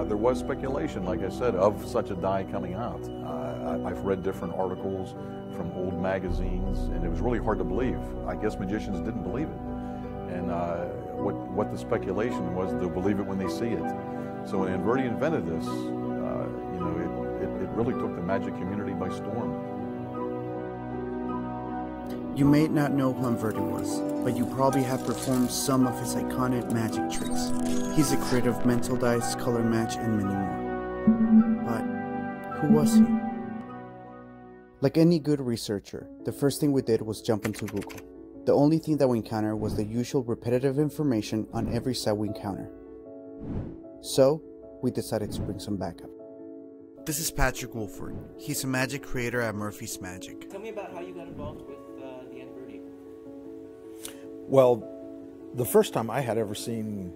there was speculation, like I said, of such a dye coming out. I've read different articles from old magazines, and it was really hard to believe. I guess magicians didn't believe it. And what the speculation was, they'll believe it when they see it. So when Anverdi invented this, you know, it really took the magic community by storm. You may not know who Anverdi was, but you probably have performed some of his iconic magic tricks. He's the creator of mental dice, color match, and many more. But who was he? Like any good researcher, the first thing we did was jump into Google. The only thing that we encountered was the usual repetitive information on every site we encounter. So, we decided to bring some backup. This is Patrick Wolford. He's a magic creator at Murphy's Magic. Tell me about how you got involved with the Anverdi. Well, the first time I had ever seen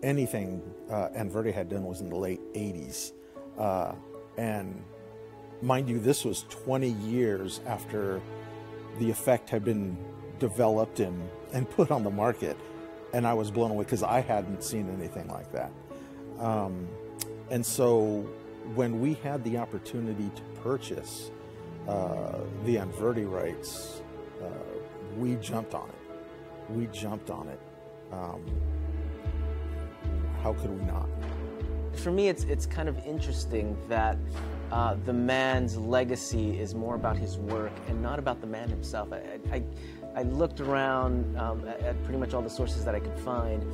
anything Anverdi had done was in the late 80s. And mind you, this was 20 years after the effect had been developed and put on the market. And I was blown away because I hadn't seen anything like that. And so when we had the opportunity to purchase the Anverdi rights, we jumped on it. We jumped on it. How could we not? For me, it's kind of interesting that the man's legacy is more about his work and not about the man himself. I looked around at pretty much all the sources that I could find,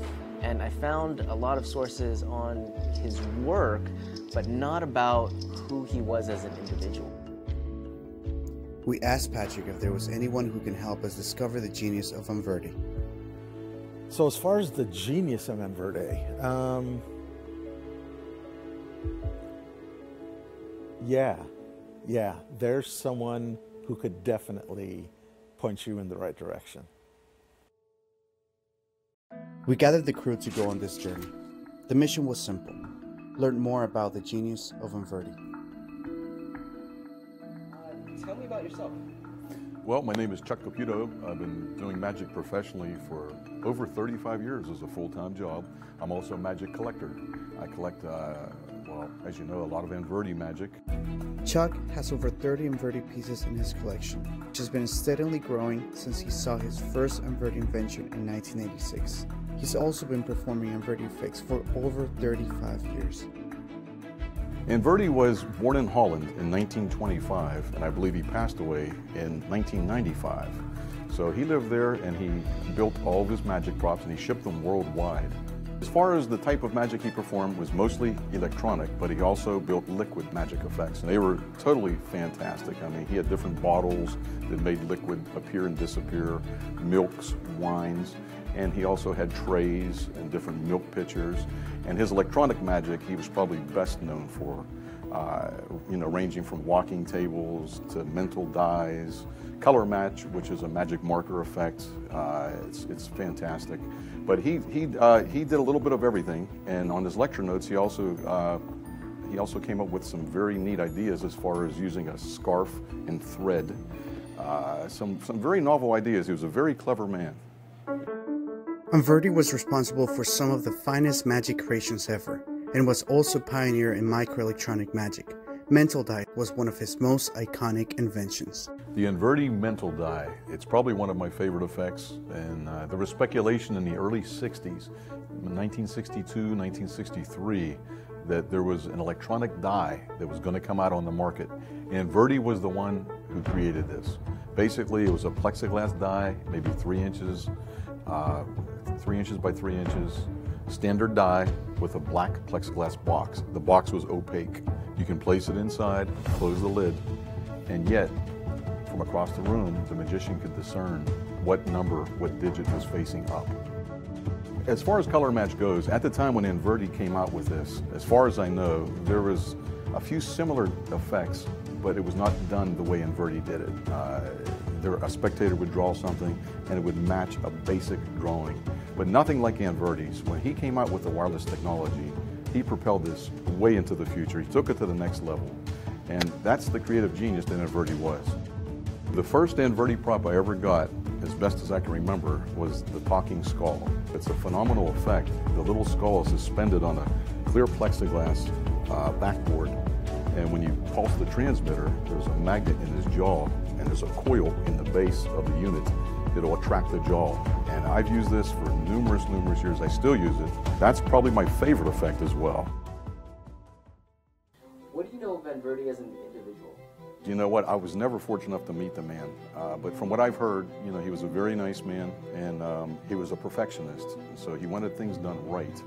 and I found a lot of sources on his work, but not about who he was as an individual. We asked Patrick if there was anyone who can help us discover the genius of Anverdi. So as far as the genius of Anverdi, yeah, there's someone who could definitely point you in the right direction. We gathered the crew to go on this journey. The mission was simple: learn more about the genius of Anverdi. Tell me about yourself. Well, my name is Chuck Caputo. I've been doing magic professionally for over 35 years as a full-time job. I'm also a magic collector. I collect, well, as you know, a lot of Anverdi magic. Chuck has over 30 Anverdi pieces in his collection, which has been steadily growing since he saw his first Anverdi invention in 1986. He's also been performing Anverdi effects for over 35 years. Anverdi was born in Holland in 1925, and I believe he passed away in 1995. So he lived there and he built all of his magic props and he shipped them worldwide. As far as the type of magic he performed was mostly electronic, but he also built liquid magic effects, and they were totally fantastic. I mean, he had different bottles that made liquid appear and disappear, milks, wines, and he also had trays and different milk pitchers. And his electronic magic, he was probably best known for, you know, ranging from walking tables to mental dies, color match, which is a magic marker effect. It's fantastic. But he did a little bit of everything, and on his lecture notes, he also came up with some very neat ideas as far as using a scarf and thread. Some very novel ideas. He was a very clever man. Anverdi was responsible for some of the finest magic creations ever, and was also pioneer in microelectronic magic. Mental die was one of his most iconic inventions. The Anverdi mental die, it's probably one of my favorite effects, and there was speculation in the early 60s, 1962, 1963, that there was an electronic die that was going to come out on the market. Anverdi was the one who created this. Basically, it was a plexiglass die, maybe 3 inches, 3 inches by 3 inches, standard die with a black plexiglass box. The box was opaque. You can place it inside, close the lid, and yet, from across the room, the magician could discern what number, what digit was facing up. As far as color match goes, at the time when Anverdi came out with this, as far as I know, there was a few similar effects, but it was not done the way Anverdi did it. A spectator would draw something and it would match a basic drawing, but nothing like Anverdi's. When he came out with the wireless technology, he propelled this way into the future. He took it to the next level, and that's the creative genius that Anverdi was. The first Anverdi prop I ever got, as best as I can remember, was the talking skull. It's a phenomenal effect. The little skull is suspended on a clear clear plexiglass backboard, and when you pulse the transmitter, there's a magnet in his jaw, and there's a coil in the base of the unit that'll attract the jaw. And I've used this for numerous years. I still use it. That's probably my favorite effect as well. What do you know of Vanverdi as an individual? You know what? I was never fortunate enough to meet the man, but from what I've heard, you know, he was a very nice man, and he was a perfectionist. So he wanted things done right.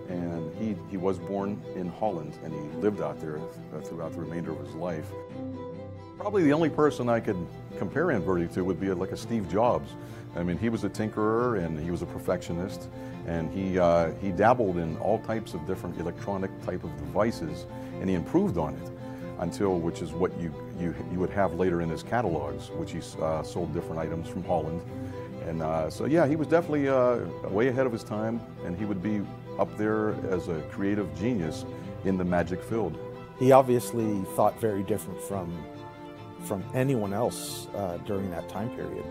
And he was born in Holland, and he lived out there throughout the remainder of his life. Probably the only person I could compare Vanverdi to would be like a Steve Jobs. I mean, he was a tinkerer, and he was a perfectionist, and he dabbled in all types of different electronic type of devices, and he improved on it until, which is what you would have later in his catalogs, which he sold different items from Holland. And so yeah, he was definitely way ahead of his time, and he would be up there as a creative genius in the magic field. He obviously thought very different from anyone else during that time period.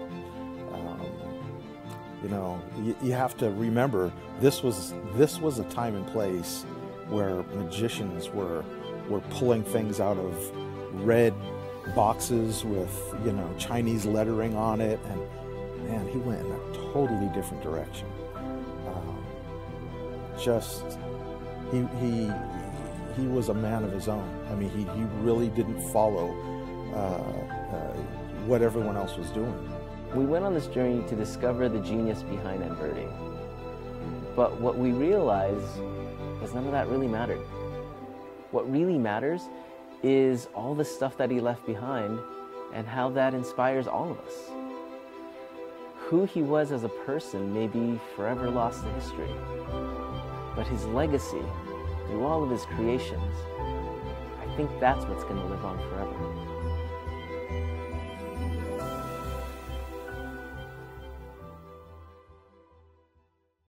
You know, you have to remember this was a time and place where magicians were pulling things out of red boxes with, you know, Chinese lettering on it, and man, he went in a totally different direction. He was a man of his own. I mean, he really didn't follow what everyone else was doing. We went on this journey to discover the genius behind Vanverdi. But what we realized was none of that really mattered. What really matters is all the stuff that he left behind and how that inspires all of us. Who he was as a person may be forever lost to history, but his legacy through all of his creations, I think that's what's going to live on forever.